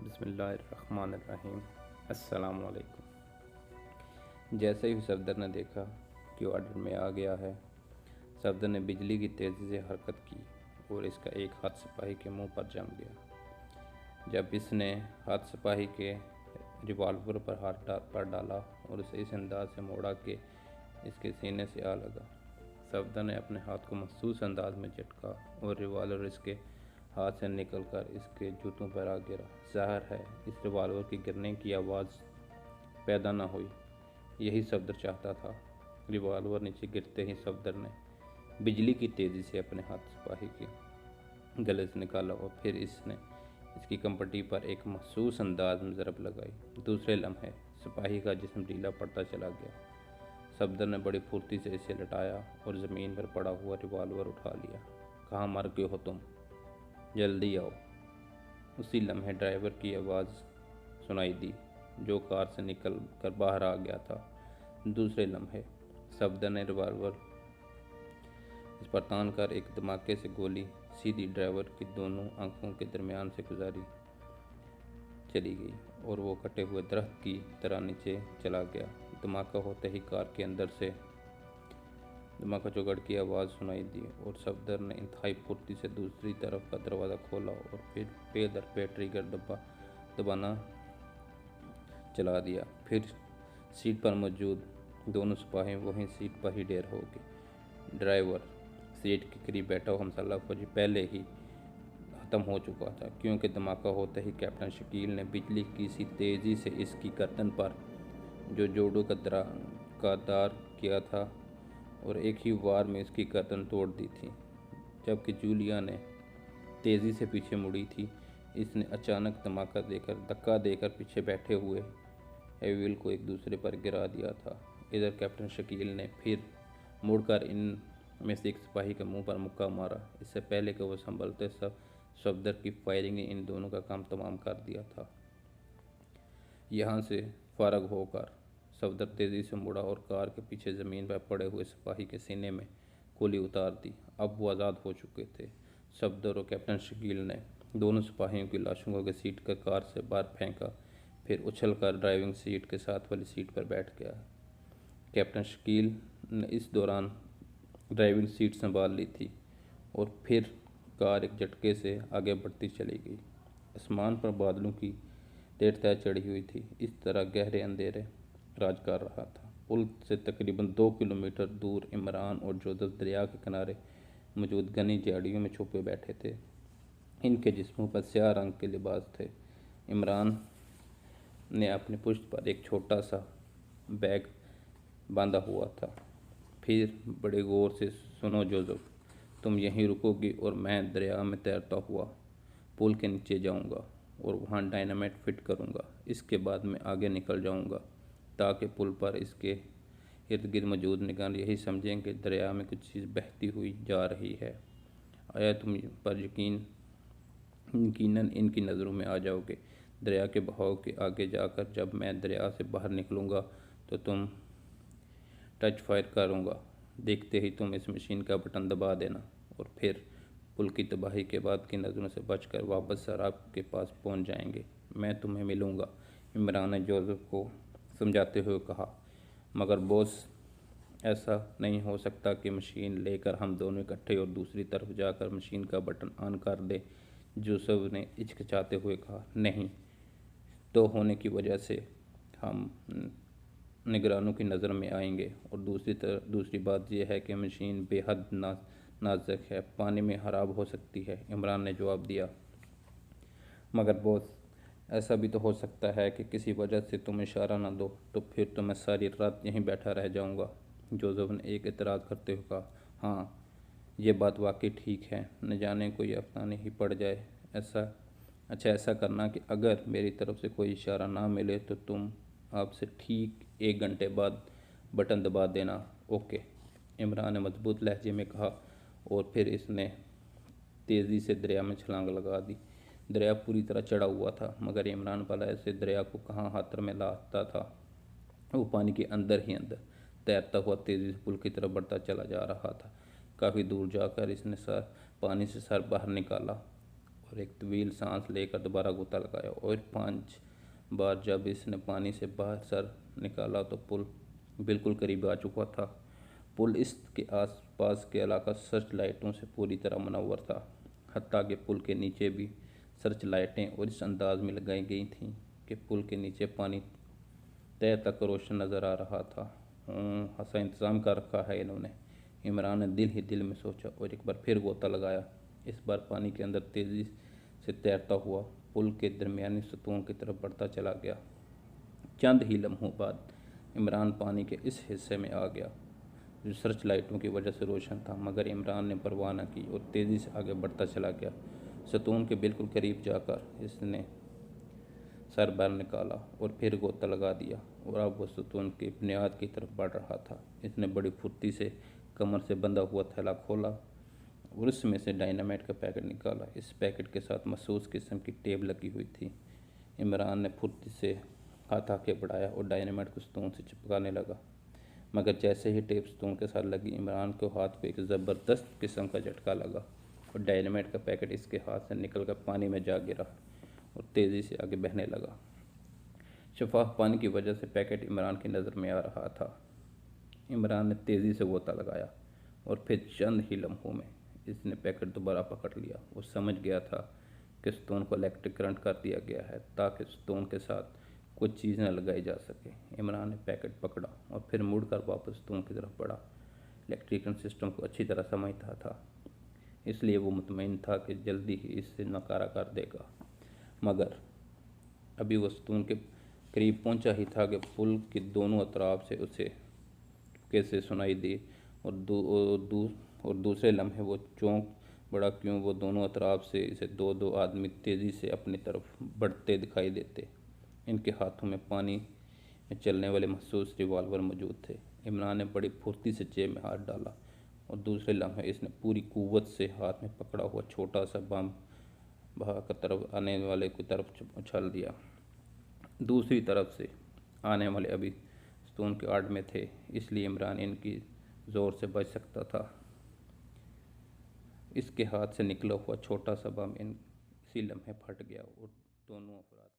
बिस्मिल्लाहिर्रहमानिर्रहीम। अस्सलाम वालेकुम। जैसे ही सफदर ने देखा कि ऑर्डर में आ गया है, सफदर ने बिजली की तेज़ी से हरकत की और इसका एक हाथ सिपाही के मुंह पर जम गया। जब इसने हाथ सिपाही के रिवॉल्वर पर हाथ पर डाला और उसे इस अंदाज से मोड़ा कि इसके सीने से आ लगा। सफदर ने अपने हाथ को महसूस अंदाज में झटका और रिवॉल्वर इसके हाथ से निकलकर इसके जूतों पर आ गिरा। ज़ाहिर है इस रिवॉल्वर की गिरने की आवाज़ पैदा न हुई, यही सफदर चाहता था। रिवॉल्वर नीचे गिरते ही सफदर ने बिजली की तेज़ी से अपने हाथ सिपाही के गले से निकाला और फिर इसने इसकी कंपटी पर एक महसूस अंदाज में ज़रब लगाई। दूसरे लम्हे सिपाही का जिस्म ढीला पड़ता चला गया। सफदर ने बड़ी फुर्ती से इसे लटाया और ज़मीन पर पड़ा हुआ रिवॉल्वर उठा लिया। कहाँ मर गए हो तुम, जल्दी आओ। उसी लम्हे ड्राइवर की आवाज़ सुनाई दी जो कार से निकल कर बाहर आ गया था। दूसरे लम्हे सफदर ने रिवॉल्वर इस पर तान कर एक धमाके से गोली सीधी ड्राइवर की दोनों आंखों के दरमियान से गुजारी चली गई और वो कटे हुए दरख्त की तरह नीचे चला गया। धमाका होते ही कार के अंदर से धमाका चौगड़ की आवाज़ सुनाई दी और सफदर ने इंतहाई फुर्ती से दूसरी तरफ का दरवाज़ा खोला और फिर पे दर पे ट्रिगर दबाना चला दिया। फिर सीट पर मौजूद दोनों सिपाही वहीं सीट पर ही ढेर हो गए। ड्राइवर सीट के करीब बैठा हमसाला फौजी पहले ही ख़त्म हो चुका था, क्योंकि धमाका होते ही कैप्टन शकील ने बिजली की सी तेज़ी से इसकी गर्दन पर जो जोड़ों का दार किया था और एक ही वार में इसकी गर्दन तोड़ दी थी। जबकि जूलिया ने तेज़ी से पीछे मुड़ी थी, इसने अचानक धक्का देकर पीछे बैठे हुए हेविल को एक दूसरे पर गिरा दिया था। इधर कैप्टन शकील ने फिर मुड़कर इन में से एक सिपाही के मुंह पर मुक्का मारा। इससे पहले कि वो संभलते सफदर की फायरिंग ने इन दोनों का काम तमाम कर दिया था। यहाँ से फारग होकर सफदर तेज़ी से मुड़ा और कार के पीछे ज़मीन पर पड़े हुए सिपाही के सीने में गोली उतार दी। अब वो आज़ाद हो चुके थे। सफदर और कैप्टन शकील ने दोनों सिपाहियों की लाशों को घसीट कर कार से बाहर फेंका, फिर उछलकर ड्राइविंग सीट के साथ वाली सीट पर बैठ गया। कैप्टन शकील ने इस दौरान ड्राइविंग सीट संभाल ली थी और फिर कार एक झटके से आगे बढ़ती चली गई। आसमान पर बादलों की तेरतः चढ़ी हुई थी। इस तरह गहरे अंधेरे राज कर रहा था। पुल से तकरीबन 2 किलोमीटर दूर इमरान और जोसेफ दरिया के किनारे मौजूद घनी झाड़ियों में छुपे बैठे थे। इनके जिस्मों पर स्याह रंग के लिबास थे। इमरान ने अपनी पुश्त पर एक छोटा सा बैग बांधा हुआ था। फिर बड़े गौर से सुनो जोसेफ, तुम यहीं रुकोगी और मैं दरिया में तैरता हुआ पुल के नीचे जाऊंगा और वहां डायनामाइट फिट करूंगा। इसके बाद मैं आगे निकल जाऊंगा ताकि पुल पर इसके इर्द गिर्द मौजूद निगरान यही समझें कि दरिया में कुछ चीज़ बहती हुई जा रही है। आया तुम पर यकीनन इनकी नज़रों में आ जाओगे। दरिया के बहाव के आगे जाकर जब मैं दरिया से बाहर निकलूँगा तो तुम टच फायर करूँगा। देखते ही तुम इस मशीन का बटन दबा देना और फिर पुल की तबाही के बाद की नज़रों से बचकर वापस सराब के पास पहुंच जाएंगे। मैं तुम्हें मिलूँगा, इमरान ने जोसेफ को समझाते हुए कहा। मगर बॉस, ऐसा नहीं हो सकता कि मशीन लेकर हम दोनों इकट्ठे और दूसरी तरफ जाकर मशीन का बटन ऑन कर दे, जोसेफ ने हिचकिचाते हुए कहा। नहीं तो होने की वजह से हम निगरानों की नज़र में आएंगे और दूसरी बात यह है कि मशीन बेहद नाजुक है, पानी में ख़राब हो सकती है, इमरान ने जवाब दिया। मगर बॉस, ऐसा भी तो हो सकता है कि किसी वजह से तुम इशारा ना दो तो फिर तो मैं सारी रात यहीं बैठा रह जाऊंगा, जोसेफ ने एक एतराज़ करते हुए कहा। हाँ, ये बात वाकई ठीक है, न जाने कोई अफसाने ही पड़ जाए। ऐसा करना कि अगर मेरी तरफ से कोई इशारा ना मिले तो तुम आपसे ठीक 1 घंटे बाद बटन दबा देना। ओके, इमरान ने मजबूत लहजे में कहा और फिर इसने तेज़ी से दरिया में छलांग लगा दी। दरिया पूरी तरह चढ़ा हुआ था, मगर इमरान भला ऐसे दरिया को कहाँ हाथ में लाता था। वो पानी के अंदर ही अंदर तैरता हुआ तेज़ी से पुल की तरफ बढ़ता चला जा रहा था। काफ़ी दूर जाकर इसने पानी से सर बाहर निकाला और एक तवील सांस लेकर दोबारा गोता लगाया और 5 बार जब इसने पानी से बाहर सर निकाला तो पुल बिल्कुल करीब आ चुका था। पुल इसके आसपास के इलाका सर्च लाइटों से पूरी तरह मुनव्वर था, हत्ता कि पुल के नीचे भी सर्च लाइटें और इस अंदाज में लगाई गई थीं कि पुल के नीचे पानी तय तक रोशन नज़र आ रहा था। हंसा इंतज़ाम कर रखा है इन्होंने, इमरान ने दिल ही दिल में सोचा और एक बार फिर गोता लगाया। इस बार पानी के अंदर तेज़ी से तैरता हुआ पुल के दरमियानी सतहों की तरफ बढ़ता चला गया। चंद ही लम्हों बाद इमरान पानी के इस हिस्से में आ गया जो सर्च लाइटों की वजह से रोशन था, मगर इमरान ने परवाह न की और तेज़ी से आगे बढ़ता चला गया। सतून के बिल्कुल करीब जाकर इसने सर बाहर निकाला और फिर गोता लगा दिया और अब वह सतून की बुनियाद की तरफ बढ़ रहा था। इसने बड़ी फुर्ती से कमर से बंधा हुआ थैला खोला और उसमें से डायनामाइट का पैकेट निकाला। इस पैकेट के साथ मखसूस किस्म की टेप लगी हुई थी। इमरान ने फुर्ती से हाथ आगे बढ़ाया और डायनामाइट को सतून से चिपकाने लगा, मगर जैसे ही टेप सतून के साथ लगी, इमरान के हाथ को एक ज़बरदस्त किस्म का झटका लगा और डायनामाइट का पैकेट इसके हाथ से निकलकर पानी में जा गिरा और तेज़ी से आगे बहने लगा। शफाफ पानी की वजह से पैकेट इमरान की नज़र में आ रहा था। इमरान ने तेज़ी से गोता लगाया और फिर चंद ही लम्हों में इसने पैकेट दोबारा पकड़ लिया। वो समझ गया था कि स्टोन को इलेक्ट्रिक करंट कर दिया गया है ताकि स्टोन के साथ कुछ चीज़ न लगाई जा सके। इमरान ने पैकेट पकड़ा और फिर मुड़कर वापस स्टोन की तरफ बढ़ा। इलेक्ट्रिकल सिस्टम को अच्छी तरह समझता था, इसलिए वो मुतमईन था कि जल्दी ही इससे नकारा कर देगा। मगर अभी वो स्टोन के करीब पहुंचा ही था कि पुल के दोनों अतराफ से उसे कैसे सुनाई दी और दूसरे लम्हे वो चौंक बड़ा क्यों वो दोनों अतराफ से इसे दो दो आदमी तेज़ी से अपनी तरफ बढ़ते दिखाई देते। इनके हाथों में पानी में चलने वाले महसूस रिवाल्वर मौजूद थे। इमरान ने बड़ी फुर्ती से जेब में हाथ डाला और दूसरे लम्हे इसने पूरी कुव्वत से हाथ में पकड़ा हुआ छोटा सा बम बहा तरफ आने वाले की तरफ उछाल दिया। दूसरी तरफ से आने वाले अभी स्टोन के आड़ में थे, इसलिए इमरान इनकी ज़ोर से बच सकता था। इसके हाथ से निकला हुआ छोटा सा बम इसी लम्हे फट गया और दोनों अफराद